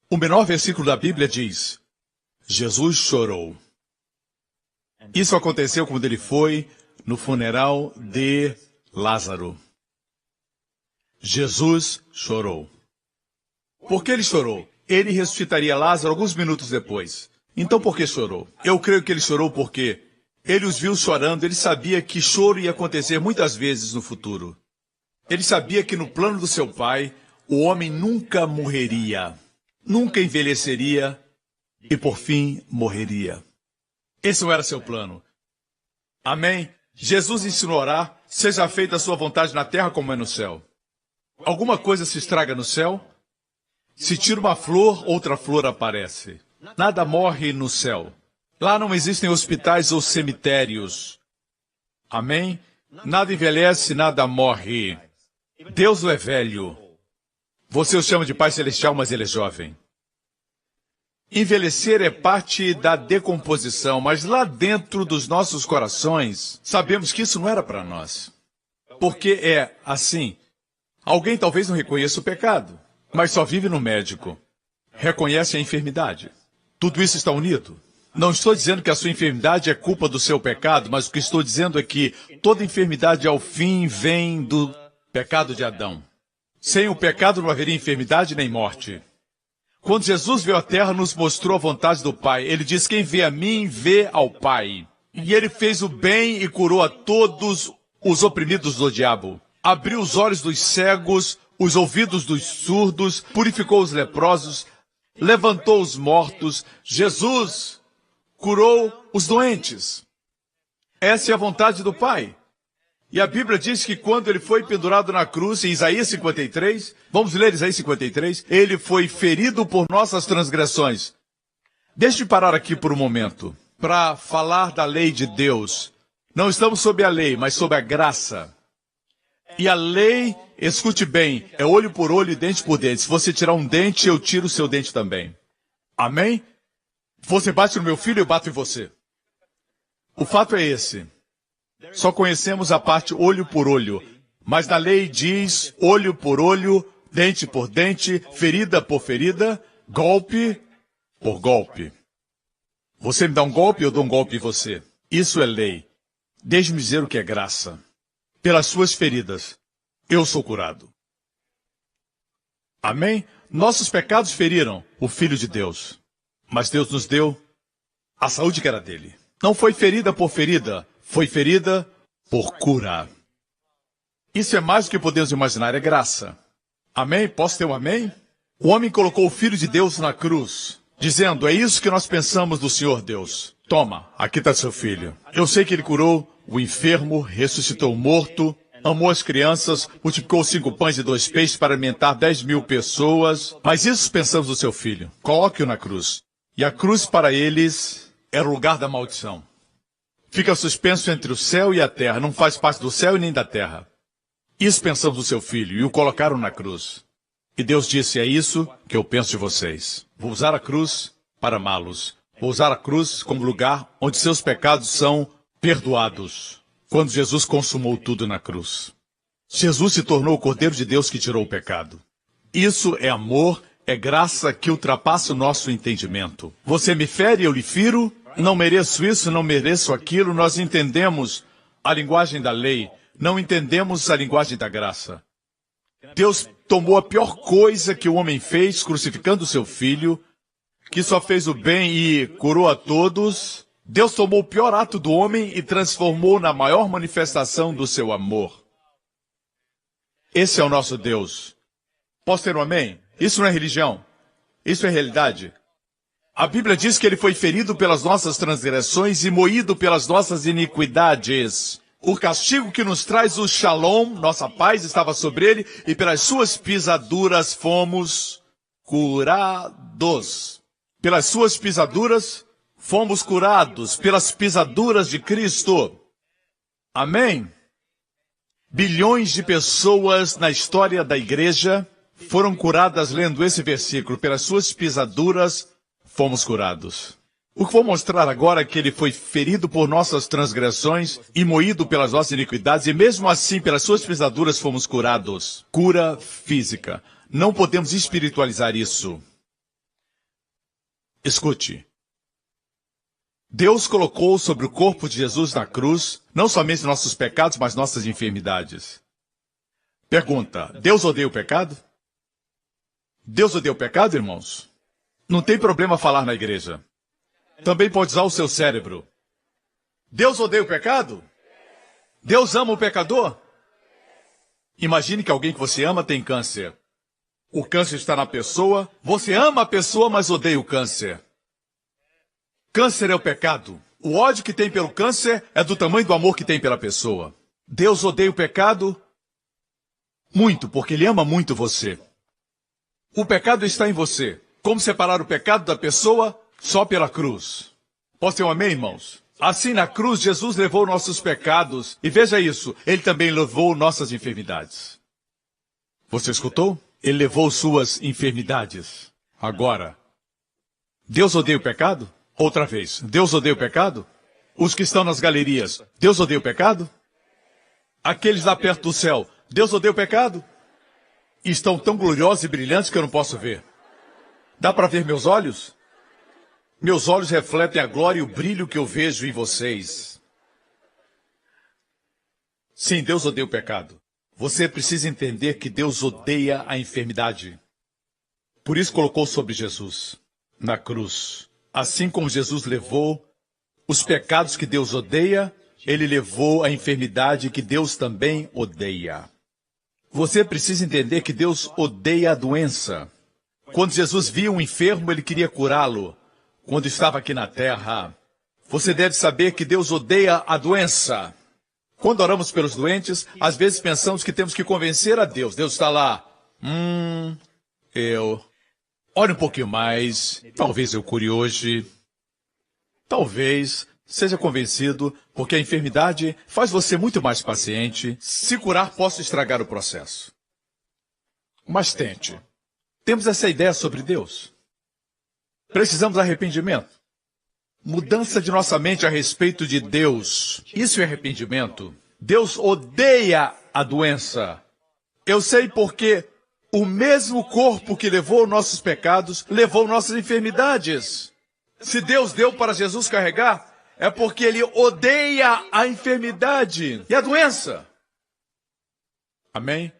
O menor versículo da Bíblia diz: Jesus chorou. Isso aconteceu quando ele foi no funeral de Lázaro. Jesus chorou. Por que ele chorou? Ele ressuscitaria Lázaro alguns minutos depois. Então por que chorou? Eu creio que ele chorou porque ele os viu chorando, ele sabia que choro ia acontecer muitas vezes no futuro. Ele sabia que no plano do seu pai, o homem nunca morreria, nunca envelheceria e por fim morreria. Esse não era seu plano. Amém? Jesus ensinou a orar: seja feita a sua vontade na terra como é no céu. Alguma coisa se estraga no céu? Se tira uma flor, outra flor aparece. Nada morre no céu. Lá não existem hospitais ou cemitérios. Amém? Nada envelhece, nada morre. Deus não é velho. Você o chama de Pai Celestial, mas ele é jovem. Envelhecer é parte da decomposição, mas lá dentro dos nossos corações, sabemos que isso não era para nós. Porque é assim. Alguém talvez não reconheça o pecado, mas só vive no médico. Reconhece a enfermidade. Tudo isso está unido. Não estou dizendo que a sua enfermidade é culpa do seu pecado, mas o que estou dizendo é que toda enfermidade ao fim vem do pecado de Adão. Sem o pecado não haveria enfermidade nem morte. Quando Jesus veio à terra, nos mostrou a vontade do Pai. Ele diz: quem vê a mim, vê ao Pai. E ele fez o bem e curou a todos os oprimidos do diabo. Abriu os olhos dos cegos, os ouvidos dos surdos, purificou os leprosos, levantou os mortos. Jesus curou os doentes. Essa é a vontade do Pai. E a Bíblia diz que quando ele foi pendurado na cruz, em Isaías 53, vamos ler Isaías 53, ele foi ferido por nossas transgressões. Deixe-me parar aqui por um momento, para falar da lei de Deus. Não estamos sob a lei, mas sob a graça. E a lei, escute bem, é olho por olho e dente por dente. Se você tirar um dente, eu tiro o seu dente também. Amém? Você bate no meu filho, eu bato em você. O fato é esse. Só conhecemos a parte olho por olho, mas na lei diz olho por olho, dente por dente, ferida por ferida, golpe por golpe. Você me dá um golpe, eu dou um golpe em você. Isso é lei. Deixe-me dizer o que é graça. Pelas suas feridas, eu sou curado. Amém? Nossos pecados feriram o Filho de Deus, mas Deus nos deu a saúde que era dele. Não foi ferida por ferida, foi ferida por cura. Isso é mais do que podemos imaginar, é graça. Amém? Posso ter um amém? O homem colocou o Filho de Deus na cruz, dizendo: é isso que nós pensamos do Senhor Deus. Toma, aqui está seu filho. Eu sei que ele curou o enfermo, ressuscitou o morto, amou as crianças, multiplicou 5 pães e 2 peixes para alimentar 10.000 pessoas. Mas isso pensamos do seu filho. Coloque-o na cruz. E a cruz para eles era o lugar da maldição. Fica suspenso entre o céu e a terra, não faz parte do céu e nem da terra. Isso pensamos do seu filho, e o colocaram na cruz. E Deus disse: é isso que eu penso de vocês. Vou usar a cruz para amá-los. Vou usar a cruz como lugar onde seus pecados são perdoados. Quando Jesus consumou tudo na cruz. Jesus se tornou o Cordeiro de Deus que tirou o pecado. Isso é amor, é graça que ultrapassa o nosso entendimento. Você me fere, eu lhe firo. Não mereço isso, não mereço aquilo. Nós entendemos a linguagem da lei, não entendemos a linguagem da graça. Deus tomou a pior coisa que o homem fez, crucificando o seu filho, que só fez o bem e curou a todos. Deus tomou o pior ato do homem e transformou na maior manifestação do seu amor. Esse é o nosso Deus. Posso ter um amém? Isso não é religião. Isso é realidade. A Bíblia diz que ele foi ferido pelas nossas transgressões e moído pelas nossas iniquidades. O castigo que nos traz o shalom, nossa paz, estava sobre ele, e pelas suas pisaduras fomos curados. Pelas suas pisaduras fomos curados, pelas pisaduras de Cristo. Amém? Bilhões de pessoas na história da igreja foram curadas lendo esse versículo. Pelas suas pisaduras fomos curados. O que vou mostrar agora é que ele foi ferido por nossas transgressões e moído pelas nossas iniquidades, e mesmo assim, pelas suas pisaduras fomos curados. Cura física. Não podemos espiritualizar isso. Escute. Deus colocou sobre o corpo de Jesus na cruz, não somente nossos pecados, mas nossas enfermidades. Pergunta, Deus odeia o pecado? Deus odeia o pecado, irmãos? Não tem problema falar na igreja. Também pode usar o seu cérebro. Deus odeia o pecado? Deus ama o pecador? Imagine que alguém que você ama tem câncer. O câncer está na pessoa, você ama a pessoa, mas odeia o câncer. Câncer é o pecado. O ódio que tem pelo câncer é do tamanho do amor que tem pela pessoa. Deus odeia o pecado muito, porque Ele ama muito você. O pecado está em você. Como separar o pecado da pessoa? Só pela cruz. Posso ter um amém, irmãos? Assim, na cruz, Jesus levou nossos pecados. E veja isso, Ele também levou nossas enfermidades. Você escutou? Ele levou suas enfermidades. Agora, Deus odeia o pecado? Outra vez, Deus odeia o pecado? Os que estão nas galerias, Deus odeia o pecado? Aqueles lá perto do céu, Deus odeia o pecado? Estão tão gloriosos e brilhantes que eu não posso ver. Dá para ver meus olhos? Meus olhos refletem a glória e o brilho que eu vejo em vocês. Sim, Deus odeia o pecado. Você precisa entender que Deus odeia a enfermidade. Por isso colocou sobre Jesus, na cruz. Assim como Jesus levou os pecados que Deus odeia, Ele levou a enfermidade que Deus também odeia. Você precisa entender que Deus odeia a doença. Quando Jesus via um enfermo, Ele queria curá-lo. Quando estava aqui na terra, você deve saber que Deus odeia a doença. Quando oramos pelos doentes, às vezes pensamos que temos que convencer a Deus. Deus está lá. Olhe um pouquinho mais. Talvez eu cure hoje. Talvez seja convencido, porque a enfermidade faz você muito mais paciente. Se curar, posso estragar o processo. Mas tente. Temos essa ideia sobre Deus. Precisamos de arrependimento. Mudança de nossa mente a respeito de Deus. Isso é arrependimento. Deus odeia a doença. Eu sei porque o mesmo corpo que levou nossos pecados, levou nossas enfermidades. Se Deus deu para Jesus carregar, é porque Ele odeia a enfermidade e a doença. Amém?